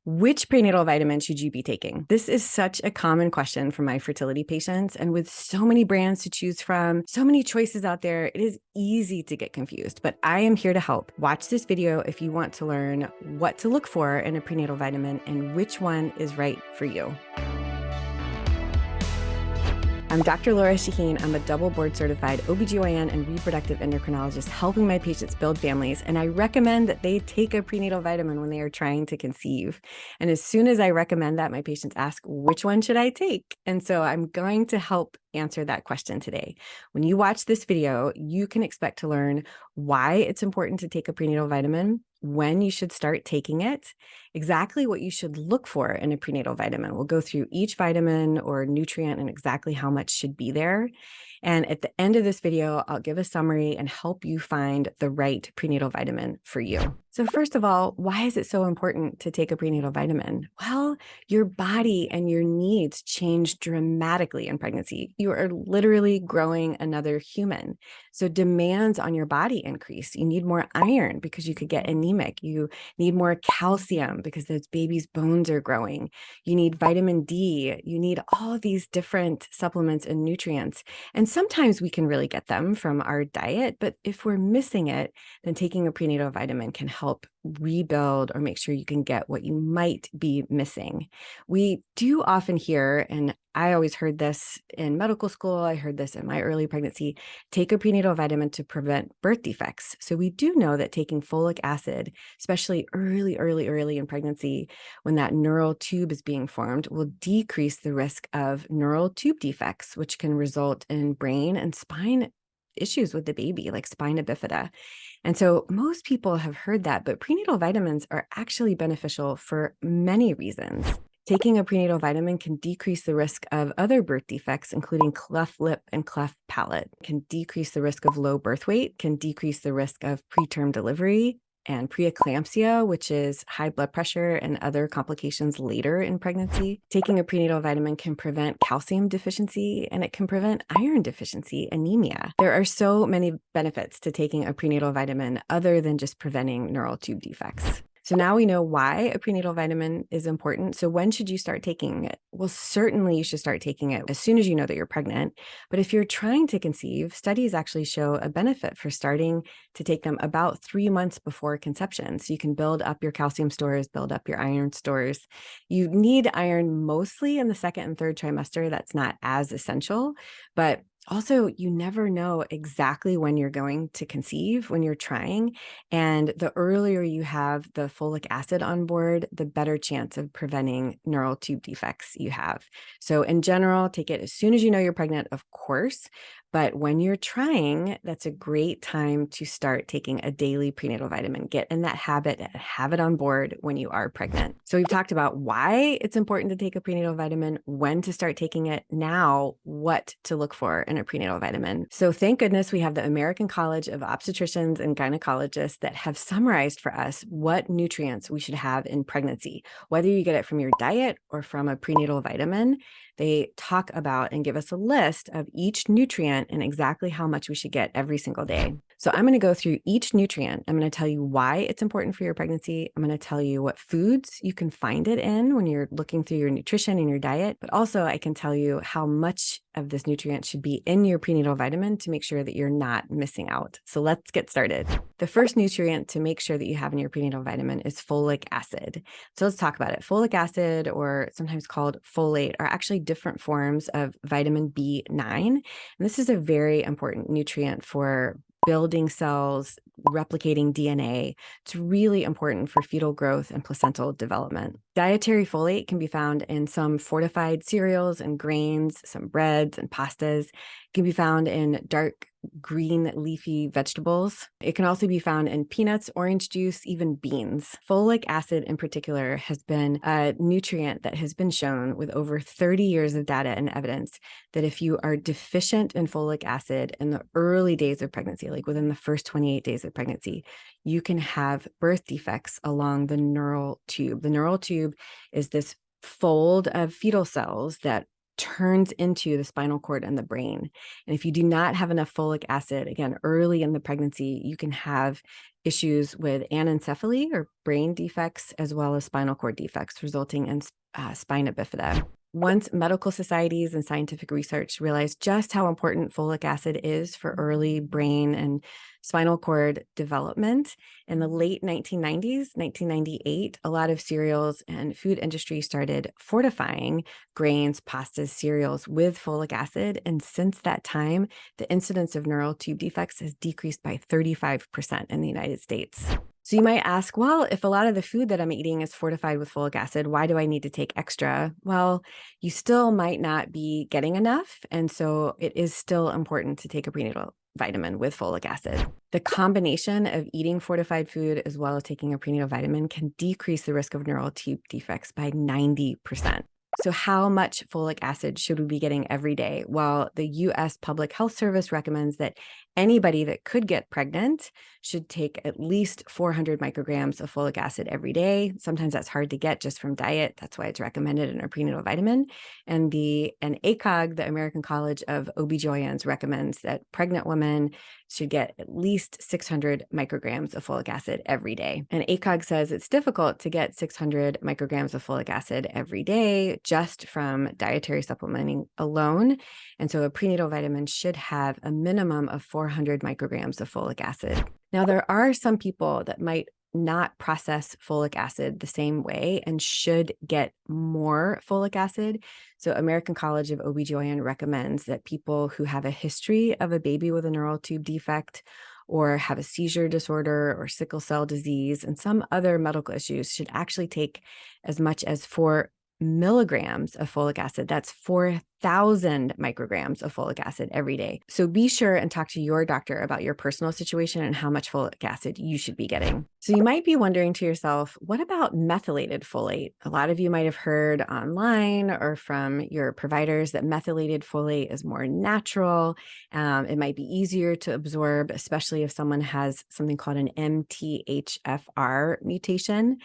Which prenatal vitamin should you be taking? This is such a common question from my fertility patients. And with so many brands to choose from, so many choices out there, it is easy to get confused. But I am here to help. Watch this video if you want to learn what to look for in a prenatal vitamin and which one is right for you. I'm Dr. Lora Shahine. I'm a double board certified OBGYN and reproductive endocrinologist helping my patients build families. And I recommend that they take a prenatal vitamin when they are trying to conceive. And as soon as I recommend that, my patients ask, which one should I take? And so I'm going to help answer that question today. When you watch this video, you can expect to learn why it's important to take a prenatal vitamin, when you should start taking it, exactly what you should look for in a prenatal vitamin. We'll go through each vitamin or nutrient and exactly how much should be there. And at the end of this video, I'll give a summary and help you find the right prenatal vitamin for you. So first of all, why is it so important to take a prenatal vitamin? Well, your body and your needs change dramatically in pregnancy. You are literally growing another human. So demands on your body increase. You need more iron because you could get anemic. You need more calcium because those baby's bones are growing. You need vitamin D. You need all of these different supplements and nutrients. And sometimes we can really get them from our diet, but if we're missing it, then taking a prenatal vitamin can help rebuild or make sure you can get what you might be missing. We do often hear, and I always heard this in medical school, I heard this in my early pregnancy, take a prenatal vitamin to prevent birth defects. So we do know that taking folic acid, especially early in pregnancy, when that neural tube is being formed, will decrease the risk of neural tube defects, which can result in brain and spine issues with the baby, like spina bifida. And so most people have heard that, but prenatal vitamins are actually beneficial for many reasons. Taking a prenatal vitamin can decrease the risk of other birth defects, including cleft lip and cleft palate, can decrease the risk of low birth weight, can decrease the risk of preterm delivery, and preeclampsia, which is high blood pressure and other complications later in pregnancy. Taking a prenatal vitamin can prevent calcium deficiency and it can prevent iron deficiency, anemia. There are so many benefits to taking a prenatal vitamin other than just preventing neural tube defects. So now we know why a prenatal vitamin is important. So when should you start taking it? Well, certainly you should start taking it as soon as you know that you're pregnant. But if you're trying to conceive, studies actually show a benefit for starting to take them about 3 months before conception. So you can build up your calcium stores, build up your iron stores. You need iron mostly in the second and third trimester. That's not as essential, but also, you never know exactly when you're going to conceive when you're trying. And the earlier you have the folic acid on board, the better chance of preventing neural tube defects you have. So in general, take it as soon as you know you're pregnant, of course. But when you're trying, that's a great time to start taking a daily prenatal vitamin. Get in that habit and have it on board when you are pregnant. So we've talked about why it's important to take a prenatal vitamin, when to start taking it, now what to look for in a prenatal vitamin. So thank goodness we have the American College of Obstetricians and Gynecologists that have summarized for us what nutrients we should have in pregnancy, whether you get it from your diet or from a prenatal vitamin. They talk about and give us a list of each nutrient and exactly how much we should get every single day. So I'm going to go through each nutrient. I'm going to tell you why it's important for your pregnancy. I'm going to tell you what foods you can find it in when you're looking through your nutrition and your diet, but also I can tell you how much of this nutrient should be in your prenatal vitamin to make sure that you're not missing out. So let's get started. The first nutrient to make sure that you have in your prenatal vitamin is folic acid. So let's talk about it. Folic acid, or sometimes called folate, are actually different forms of vitamin B9. And this is a very important nutrient for building cells, replicating DNA. It's really important for fetal growth and placental development. Dietary folate can be found in some fortified cereals and grains, some breads and pastas. It can be found in dark green leafy vegetables. It can also be found in peanuts, orange juice, even beans. Folic acid in particular has been a nutrient that has been shown with over 30 years of data and evidence that if you are deficient in folic acid in the early days of pregnancy, like within the first 28 days of pregnancy, you can have birth defects along the neural tube. The neural tube is this fold of fetal cells that turns into the spinal cord and the brain. And if you do not have enough folic acid, again, early in the pregnancy, you can have issues with anencephaly or brain defects, as well as spinal cord defects, resulting in spina bifida. Once medical societies and scientific research realized just how important folic acid is for early brain and spinal cord development, in the late 1990s, 1998, a lot of cereals and food industry started fortifying grains, pastas, cereals with folic acid. And since that time, the incidence of neural tube defects has decreased by 35% in the United States. So you might ask, well, if a lot of the food that I'm eating is fortified with folic acid, why do I need to take extra? Well, you still might not be getting enough. And so it is still important to take a prenatal vitamin with folic acid. The combination of eating fortified food as well as taking a prenatal vitamin can decrease the risk of neural tube defects by 90%. So how much folic acid should we be getting every day? Well, the U.S. Public Health Service recommends that anybody that could get pregnant should take at least 400 micrograms of folic acid every day. Sometimes that's hard to get just from diet. That's why it's recommended in a prenatal vitamin. And ACOG, the American College of OBGYNs, recommends that pregnant women should get at least 600 micrograms of folic acid every day. And ACOG says it's difficult to get 600 micrograms of folic acid every day just from dietary supplementing alone. And so a prenatal vitamin should have a minimum of 400 micrograms of folic acid. Now, there are some people that might not process folic acid the same way and should get more folic acid. So American College of OBGYN recommends that people who have a history of a baby with a neural tube defect or have a seizure disorder or sickle cell disease and some other medical issues should actually take as much as 4 milligrams of folic acid. That's 4,000 micrograms of folic acid every day. So be sure and talk to your doctor about your personal situation and how much folic acid you should be getting. So you might be wondering to yourself, what about methylated folate? A lot of you might have heard online or from your providers that methylated folate is more natural. It might be easier to absorb, especially if someone has something called an MTHFR mutation.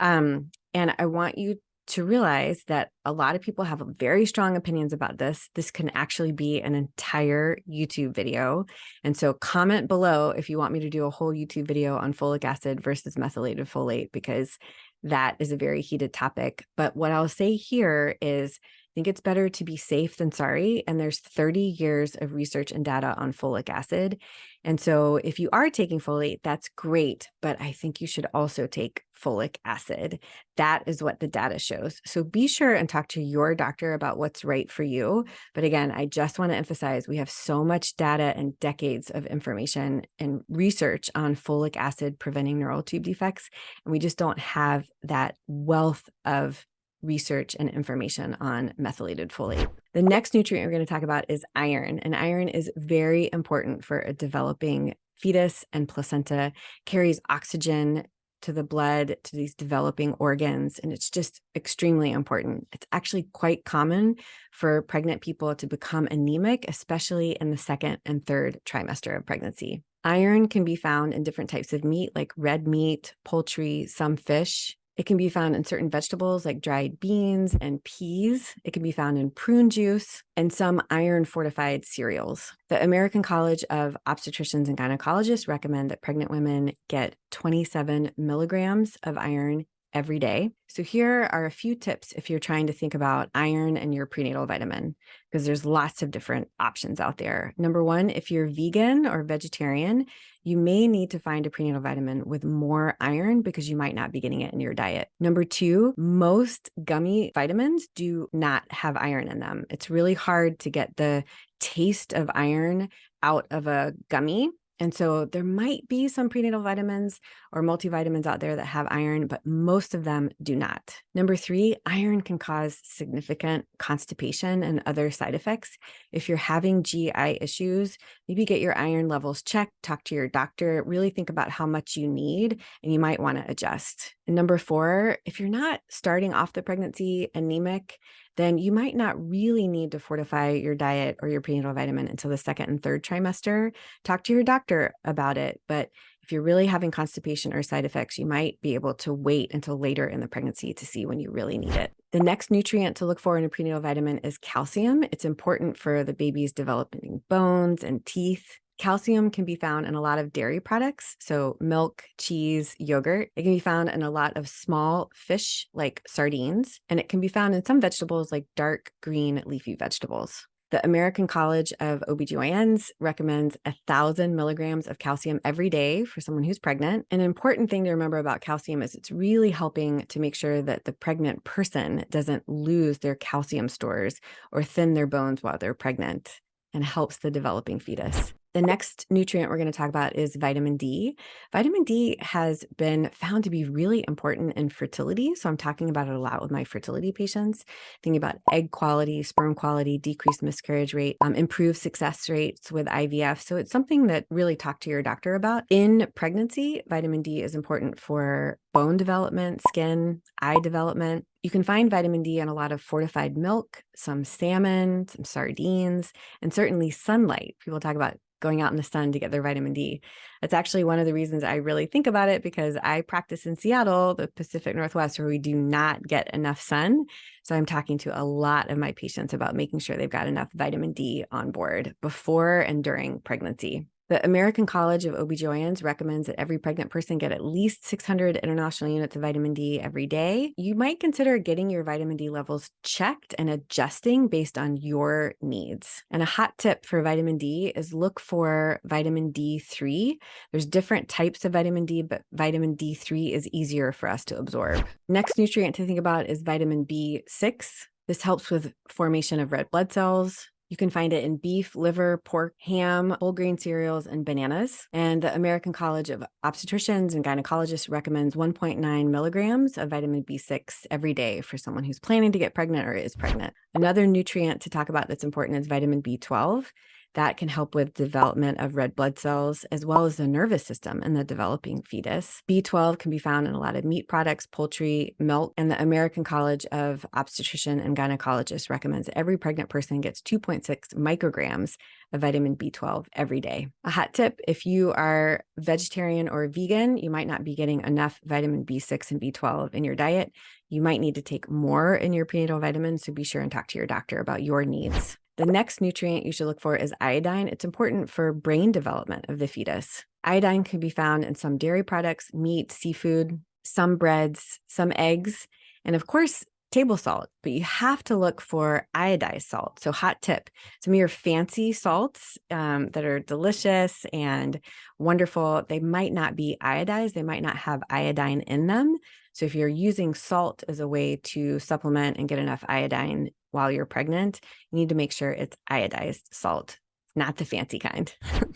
And I want you to realize that a lot of people have very strong opinions about this. This can actually be an entire YouTube video. And so comment below if you want me to do a whole YouTube video on folic acid versus methylated folate, because that is a very heated topic. But what I'll say here is, I think it's better to be safe than sorry. And there's 30 years of research and data on folic acid. And so if you are taking folate, that's great, but I think you should also take folic acid. That is what the data shows. So be sure and talk to your doctor about what's right for you. But again, I just want to emphasize we have so much data and decades of information and research on folic acid preventing neural tube defects, and we just don't have that wealth of research and information on methylated folate. The next nutrient we're going to talk about is iron, and iron is very important for a developing fetus and placenta, carries oxygen to the blood, to these developing organs, and it's just extremely important. It's actually quite common for pregnant people to become anemic, especially in the second and third trimester of pregnancy. Iron can be found in different types of meat, like red meat, poultry, some fish. It can be found in certain vegetables like dried beans and peas. It can be found in prune juice and some iron-fortified cereals. The American College of Obstetricians and Gynecologists recommend that pregnant women get 27 milligrams of iron every day. So here are a few tips if you're trying to think about iron and your prenatal vitamin, because there's lots of different options out there. Number one, if you're vegan or vegetarian, you may need to find a prenatal vitamin with more iron because you might not be getting it in your diet. Number two, most gummy vitamins do not have iron in them. It's really hard to get the taste of iron out of a gummy. And so there might be some prenatal vitamins or multivitamins out there that have iron, but most of them do not. Number three, iron can cause significant constipation and other side effects. If you're having GI issues, maybe get your iron levels checked, talk to your doctor, really think about how much you need, and you might want to adjust. And number four, if you're not starting off the pregnancy anemic, then you might not really need to fortify your diet or your prenatal vitamin until the second and third trimester. Talk to your doctor about it. But if If you're really having constipation or side effects, you might be able to wait until later in the pregnancy to see when you really need it. The next nutrient to look for in a prenatal vitamin is calcium. It's important for the baby's developing bones and teeth. Calcium can be found in a lot of dairy products, so milk, cheese, yogurt. It can be found in a lot of small fish like sardines, and it can be found in some vegetables like dark green leafy vegetables. The American College of OBGYNs recommends 1,000 milligrams of calcium every day for someone who's pregnant. An important thing to remember about calcium is it's really helping to make sure that the pregnant person doesn't lose their calcium stores or thin their bones while they're pregnant, and helps the developing fetus. The next nutrient we're going to talk about is vitamin D. Vitamin D has been found to be really important in fertility. So I'm talking about it a lot with my fertility patients, thinking about egg quality, sperm quality, decreased miscarriage rate, improved success rates with IVF. So it's something that really talk to your doctor about. In pregnancy, vitamin D is important for bone development, skin, eye development. You can find vitamin D in a lot of fortified milk, some salmon, some sardines, and certainly sunlight. People talk about going out in the sun to get their vitamin D. That's actually one of the reasons I really think about it, because I practice in Seattle, the Pacific Northwest, where we do not get enough sun. So I'm talking to a lot of my patients about making sure they've got enough vitamin D on board before and during pregnancy. The American College of OBGYNs recommends that every pregnant person get at least 600 international units of vitamin D every day. You might consider getting your vitamin D levels checked and adjusting based on your needs. And a hot tip for vitamin D is look for vitamin D3. There's different types of vitamin D, but vitamin D3 is easier for us to absorb. Next nutrient to think about is vitamin B6. This helps with formation of red blood cells. You can find it in beef, liver, pork, ham, whole grain cereals, and bananas. And the American College of Obstetricians and Gynecologists recommends 1.9 milligrams of vitamin B6 every day for someone who's planning to get pregnant or is pregnant. Another nutrient to talk about that's important is vitamin B12. That can help with development of red blood cells, as well as the nervous system in the developing fetus. B12 can be found in a lot of meat products, poultry, milk, and the American College of Obstetrician and Gynecologists recommends every pregnant person gets 2.6 micrograms of vitamin B12 every day. A hot tip, if you are vegetarian or vegan, you might not be getting enough vitamin B6 and B12 in your diet. You might need to take more in your prenatal vitamins, so be sure and talk to your doctor about your needs. The next nutrient you should look for is iodine. It's important for brain development of the fetus. Iodine can be found in some dairy products, meat, seafood, some breads, some eggs, and of course, table salt. But you have to look for iodized salt. So hot tip, some of your fancy salts that are delicious and wonderful, they might not be iodized. They might not have iodine in them. So if you're using salt as a way to supplement and get enough iodine while you're pregnant, you need to make sure it's iodized salt, not the fancy kind.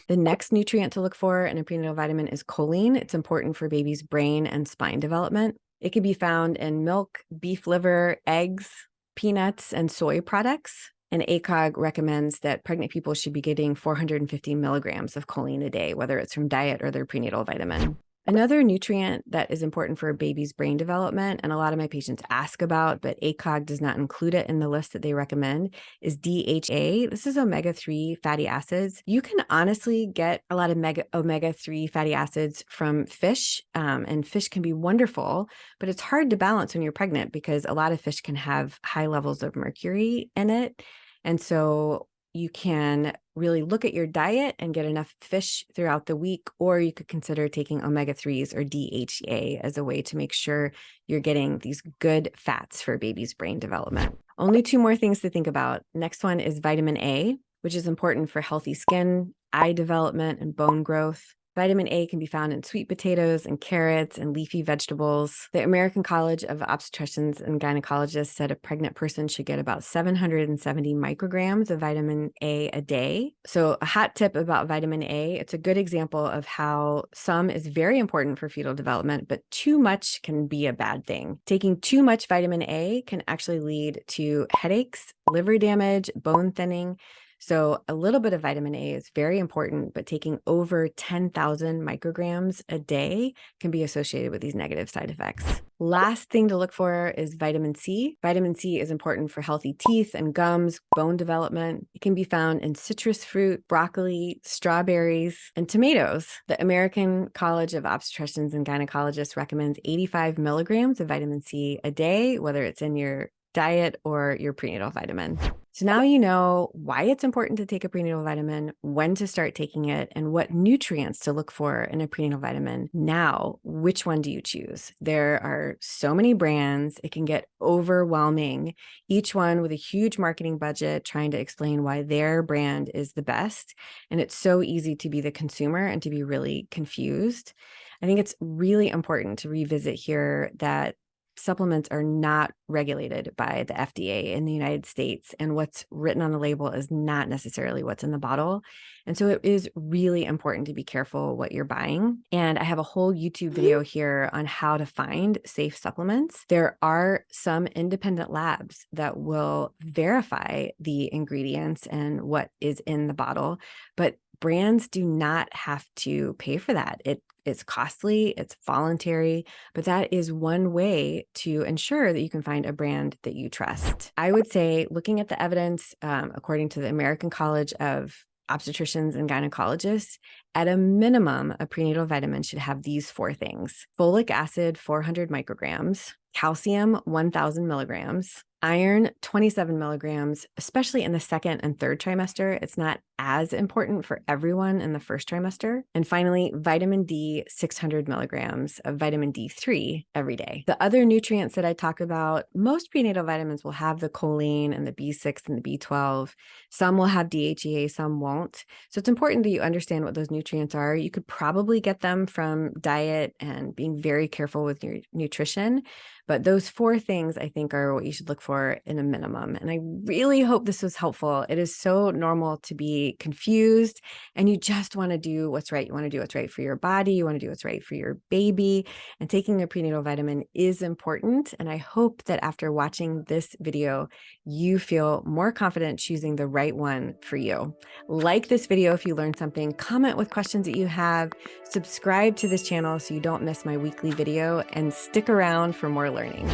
The next nutrient to look for in a prenatal vitamin is choline. It's important for baby's brain and spine development. It can be found in milk, beef liver, eggs, peanuts, and soy products. And ACOG recommends that pregnant people should be getting 450 milligrams of choline a day, whether it's from diet or their prenatal vitamin. Another nutrient that is important for a baby's brain development, and a lot of my patients ask about, but ACOG does not include it in the list that they recommend, is DHA. This is omega-3 fatty acids. You can honestly get a lot of omega-3 fatty acids from fish, and fish can be wonderful, but it's hard to balance when you're pregnant because a lot of fish can have high levels of mercury in it. And so you can really look at your diet and get enough fish throughout the week, or you could consider taking omega-3s or DHA as a way to make sure you're getting these good fats for baby's brain development. Only two more things to think about. Next one is vitamin A, which is important for healthy skin, eye development, and bone growth. Vitamin A can be found in sweet potatoes and carrots and leafy vegetables. The American College of Obstetricians and Gynecologists said a pregnant person should get about 770 micrograms of vitamin A day. So a hot tip about vitamin A, it's a good example of how some is very important for fetal development, but too much can be a bad thing. Taking too much vitamin A can actually lead to headaches, liver damage, bone thinning. So a little bit of vitamin A is very important, but taking over 10,000 micrograms a day can be associated with these negative side effects. Last thing to look for is vitamin C. Vitamin C is important for healthy teeth and gums, bone development. It can be found in citrus fruit, broccoli, strawberries, and tomatoes. The American College of Obstetricians and Gynecologists recommends 85 milligrams of vitamin C a day, whether it's in your diet or your prenatal vitamin. So now you know why it's important to take a prenatal vitamin, when to start taking it, and what nutrients to look for in a prenatal vitamin. Now, which one do you choose? There are so many brands, it can get overwhelming, each one with a huge marketing budget trying to explain why their brand is the best. And it's so easy to be the consumer and to be really confused. I think it's really important to revisit here that supplements are not regulated by the FDA in the United States, and what's written on the label is not necessarily what's in the bottle. And so it is really important to be careful what you're buying. And I have a whole YouTube video here on how to find safe supplements. There are some independent labs that will verify the ingredients and what is in the bottle, but brands do not have to pay for that. It's costly, it's voluntary, but that is one way to ensure that you can find a brand that you trust. I would say, looking at the evidence, according to the American College of Obstetricians and Gynecologists, at a minimum, a prenatal vitamin should have these 4 things: folic acid, 400 micrograms, calcium, 1,000 milligrams, iron, 27 milligrams, especially in the second and third trimester. It's not as important for everyone in the first trimester. And finally, vitamin D, 600 milligrams of vitamin D3 every day. The other nutrients that I talk about, most prenatal vitamins will have the choline and the B6 and the B12. Some will have DHEA, some won't. So it's important that you understand what those nutrients are. You could probably get them from diet and being very careful with your nutrition. But those 4 things, I think, are what you should look for in a minimum. And I really hope this was helpful. It is so normal to be confused, and you just want to do what's right. You want to do what's right for your body. You want to do what's right for your baby. And taking a prenatal vitamin is important. And I hope that after watching this video, you feel more confident choosing the right one for you. Like this video if you learned something, comment with questions that you have, subscribe to this channel so you don't miss my weekly video, and stick around for more learning.